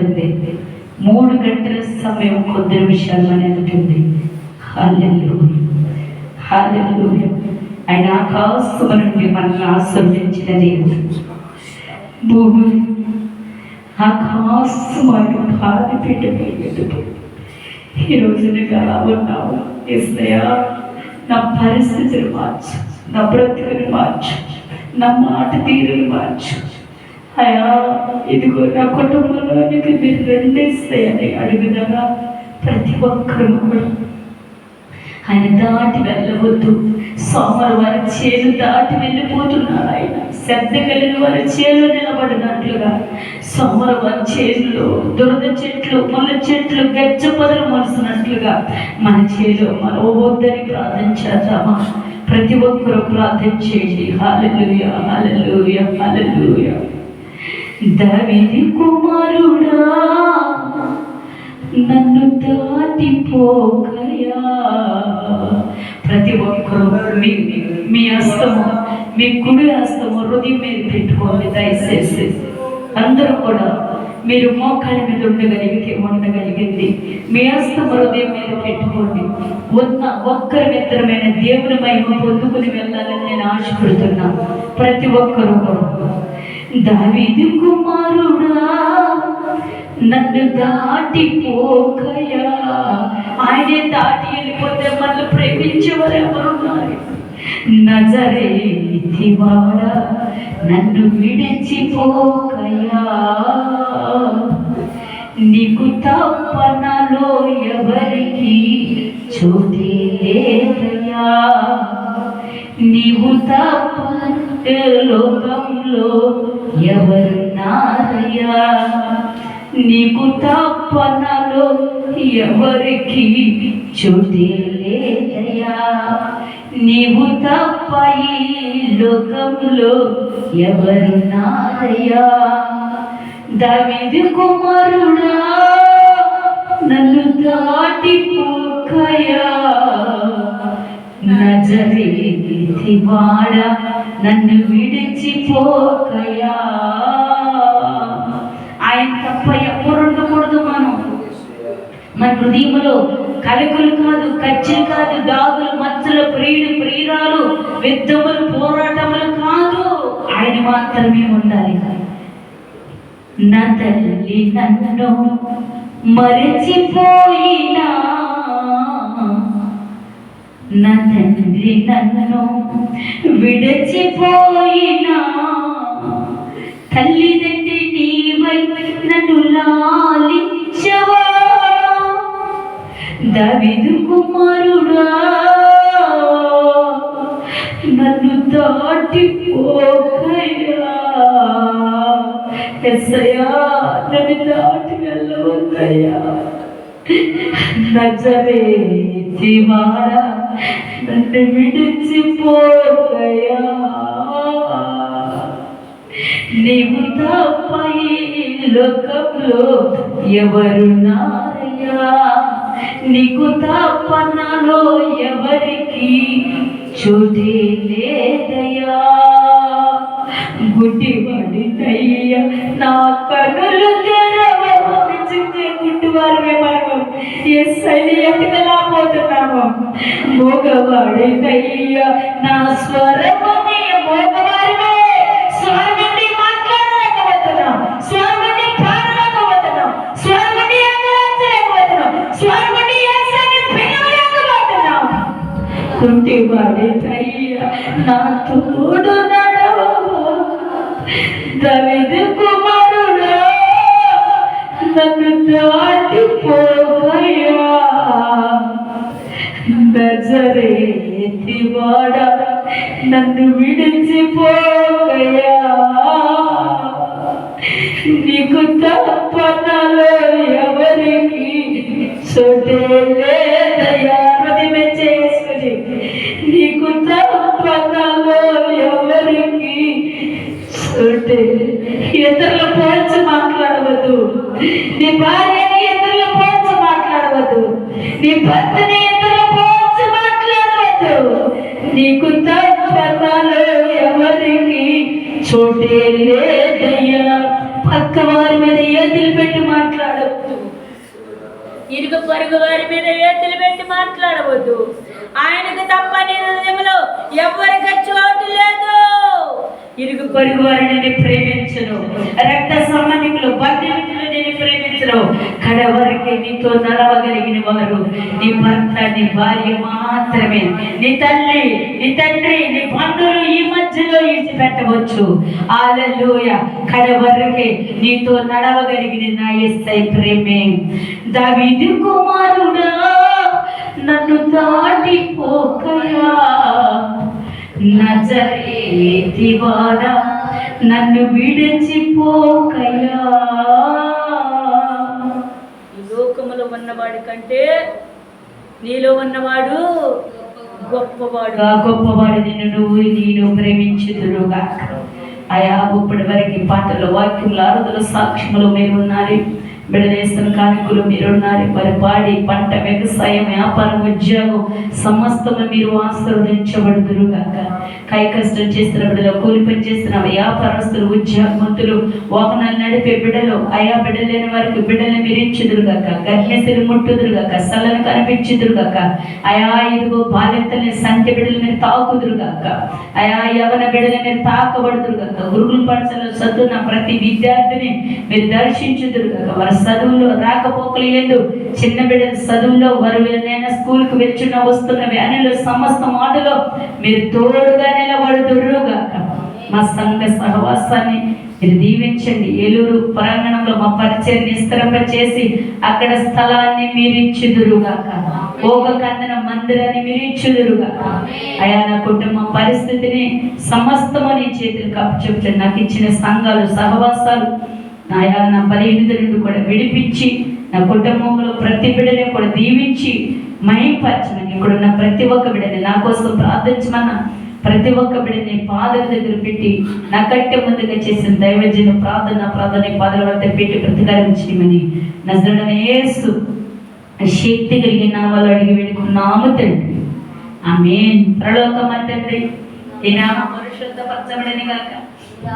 ఉంటుంది. 3 గంటల సమయం కొద్ది నిమిషాలు అని ఉంటుంది. హల్లెలూయా, హల్లెలూయా. ఆయన ఆకాశము నుండి మనల్ని ఆశీర్వదించిన దేవుడు. భూమి ఆకాశమైన పాదపీఠం ఈరోజు నీకు అలా ఉన్నావు. యేసయ్యా, నా పరిస్థితిని మార్చు, నా బ్రతుకుని మార్చు, నా మాట తీరుని మార్చు. అయ్యా, ఇదిగో నా కుటుంబంలో నీకు మీరు రెండేస్తాయని అడుగుదగా ప్రతి ఒక్కరు కూడా ఆయన దాటి వెళ్ళవద్దు. సోమవారి చేలు దాటి వెళ్ళిపోతున్నారు. ఆయన శ్రద్ధ కలిగిన వారి చేలు నిలబడినట్లుగా సోమవారి చేనులో దురద చెట్లు, ముళ్ళ చెట్లు, గజ్జ పొదలు మొలిసినట్లుగా మన చేలో మన వద్దని ప్రార్థన చేద్దామా? ప్రతి ఒక్కరూ ప్రార్థన చేయండి. హల్లెలూయా, హల్లెలూయా, హల్లెలూయా. దావీదు కుమారుడా, నన్ను దాటిపోకయా. ప్రతి ఒక్కరు మీ హస్తము, మీ కుడి హస్తము హృదయం మీద పెట్టుకోండి. దయచేసి అందరూ కూడా మీరు మోకాళ్ళ మీద ఉండగలిగింది మీ హస్తము హృదయం మీద పెట్టుకోండి. ఒక్కరి మిత్రమైన దేవుని మహిమ పొందుకుని వెళ్ళాలని నేను ఆశపడుతున్నాను. ప్రతి ఒక్కరు కూడా దావీదు కుమారుడా, నన్ను దాటిపోకయా. ఆయనే దాటి వెళ్ళిపోతే మళ్ళీ ప్రేమించేవారు ఎవరున్నారు? నజరేతివాడా, నన్ను విడిచిపోకయా. నీకు తప్పనలో ఎవరికి చోటే లేదయా. నీవు తప్ప లోకంలో ఎవరున్నారయ్యా. నీకు తప్పనలో ఎవరికి చోటే లేదయ్యా. నీవు తప్ప ఈ లోకంలో ఎవరున్నారయ్యా. దావీదు కుమారుడా, నన్ను దాటిపోకయా. నజరేతివాడా, నన్ను విడిచిపోకయా. ఆయన తప్ప ఎవరు ఉండకూడదు. మన హృదయంలో కలకులు కాదు, కచ్చలు కాదు, దాగులు, మచ్చలు, ప్రియురాలు, యుద్ధములు, పోరాటములు కాదు. ఆయన మాత్రమే ఉండాలి. నా తల్లి నన్ను మరచిపోయినా, నా తండ్రి నన్ను విడిచిపోయినా, తల్లిదండ్రి నీవై నన్ను లాలించవా. దావీదు కుమారుడా, నన్ను దాటిపోకయ్యా. యేసయ్యా, నన్ను దాటి వెళ్ళవద్దయ్యా. నజరేతివాడా, నన్ను విడిచిపోకయ్యా. నీవు తప్ప ఈ లోకంలో ఎవరున్నారయ్యా. నీకు తప్ప నాలో ఎవరికి చోటే లేదయ్యా. గుడ్డివాడినయ్యా, నా కనులు తెరవచ్చిందే. గుడ్డివారమే మనం యేసయ్యని ఎతకలేకపోతున్నాము. మోగవాడినయ్యా, నా స్వరమని మోగవారిమే. స్వరమని మాట్లాడలేకపోతున్నాం, స్వరమని పాడలేకపోతున్నాం, స్వరమని అంగలార్చలేకపోతున్నాం, స్వరమని యేసయ్యని పిలవలేకపోతున్నాం. గుడ్డివాడినయ్యా, నా తోడు నడవవా. దావీదు కుమారుడా, నన్ను దాటిపోకయ్యా. నజరేతివాడా, నన్ను విడిచిపోకయ్యా. నీకు తప్ప నాలో ఎవరికి చోటే లేదయ్యా. హృదయమే చేసుకుని నీకు తప్ప నాలో ఎవరికి చోటే. ఇతరుల పోల్చి మాట్లాడవద్దు. నీ భార్యని ఇతరుల పోల్చి మాట్లాడవద్దు. నీ భర్తని ఇతరుల పోల్చి మాట్లాడవద్దు. నీకు తప్ప నాలో ఎవరికి చోటే లేదయ్యా. పక్క వారి మీద చేతులు పెట్టి మాట్లాడవద్దు. ఇరుగు పొరుగు వారి మీద చేతులు పెట్టి మాట్లాడవద్దు. ఆయనకు తప్ప నీ హృదయంలో ఎవరికి చోటు లేదు. ఇరుగు పొరుగు వారిని నేను ప్రేమించను, రక్త సంబంధికులు బంధువులు నేను ప్రేమించను. కడవరకే నీతో నడవగలిగిన వారు నీ భర్త, నీ భార్య మాత్రమే. నీ తల్లి, నీ తండ్రి, నీ బంధువులు ఈ మధ్యలో ఇడిచిపెట్టవచ్చు. హల్లెలూయా. కడవరకే నీతో నడవగలిగిన నా యేసయ్య ప్రేమే. దావీదు కుమారుడా నన్ను దాటిపోకయా, నజరేతివాడా నన్ను విడిచిపోకయా. ఈ లోకములో ఉన్నవాడి కంటే నీలో ఉన్నవాడు గొప్పవాడు. ఆ గొప్పవాడు నేను ప్రేమించుదురుగాక. అయా ఇప్పటి వరకు పాటలు, వాక్యములు, ఆరాధనలు, సాక్ష్యములు మీరు ఉన్నారు. బిడదేశం కానుకలు మీరున్నారు. వారి పాడి, పంట, వ్యవసాయం, వ్యాపారం, ఉద్యోగం సమస్తము మీరు ఆశీర్వదించబడుదురుగాక. కై కష్టం చేస్తున్న బిడ్డలు, కూలి పని చేస్తున్న వ్యాపారస్తులు, ఉద్యోగవంతులు, వాహనాలు నడిపే బిడ్డలు, అయా బిడ్డలు లేని వారికి బిడ్డలు మీరు ఇచ్చుదురుగాక. గర్భశిలు ముట్టుదురుగాక, సల్లను కనిపించుదురుగాక. అయా ఇదిగో బాధ్యతల్ని సంఖ్య బిడ్డలు మీరు తాకుదురుగాక. అయా యవన బిడ్డలు మీరు తాకబడుదురుగాక. గురుకుల పాఠశాలలో చదువున్న ప్రతి విద్యార్థిని మీరు దర్శించుదురుగాక. వారి చదువులో రాకపోకలు ఏందు, చిన్న బిడ్డల చదువులో వారు నేను స్కూల్కి వెళ్తున్న వస్తున్న వ్యానులు సమస్త మాటలో మీరు తోడుగా నిలబడుదురుగాక. మా సంఘ సహవాసాన్ని మీరు దీవించండి. ఏలూరు ప్రాంగణంలో మా పరిచయం విస్తరింపచేసి అక్కడ స్థలాన్ని మీరు ఇచ్చుదురుగాక. ఒక కందన మందిరాన్ని మీరు ఇచ్చుదురుగాక. అయా నా కుటుంబ పరిస్థితిని సమస్తము నీ చేతులకు అప్పచెప్పాను. నాకు ఇచ్చిన సంఘాలు, సహవాసాలు నాయా నా బలహీనత నుండి కూడా విడిపించి నా కుటుంబంలో ప్రతి బిడ్డని కూడా దీవించి మహింపరచమని, ఇక్కడున్న ప్రతి ఒక్క బిడ్డని నా కోసం ప్రార్థించమన్న ప్రతి ఒక్క బిడ్డని పాదల దగ్గర పెట్టి నా కట్టె ముందుగా చేసిన దైవజన ప్రార్థన పాదల వద్ద పెట్టి ప్రతికారం చేయమని నజరేయుడైన యేసు శక్తి కలిగిన నామములో అడిగి వేడుకున్నాము తండ్రి. ఆమేన్. పరలోకమ తండ్రి, ఈ నామ పరిశుద్ధపరచబడని గాక,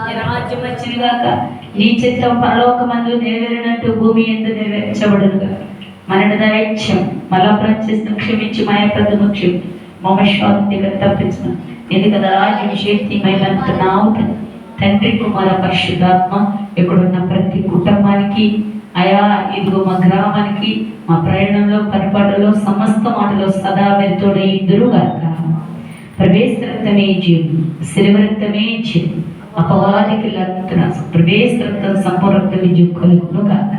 నీ రాజ్యం వచ్చిన గాక, నీ చిత్తం పరలోకమందు నెరవేరినట్టు భూమి యందు నెరవేర్చబడును గాక. మన దైత్యం మలప్రం చేసిన క్షమించి మాయప్రదము క్షమించి మమ శాంతిగా తప్పించను. ఎందుకంటే రాజ్యం శక్తి మహిమంటున్నావు తండ్రి, కుమార, పరిశుద్ధాత్మ. ఇక్కడున్న ప్రతి కుటుంబానికి అయా ఇదిగో మా గ్రామానికి మా ప్రయాణంలో, పరిపాటలో, సమస్త మాటలో సదా మీరు తోడైందురుగాక. ప్రవేశ రక్తమే జీవం, శిలువ రక్తమే జీవం, అపవాదికి లక్ష్మణ ప్రవేశ రక్తం సంపూర్ణ రక్తం కలుగును గాక.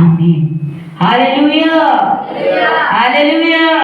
ఆమేన్. హల్లెలూయా.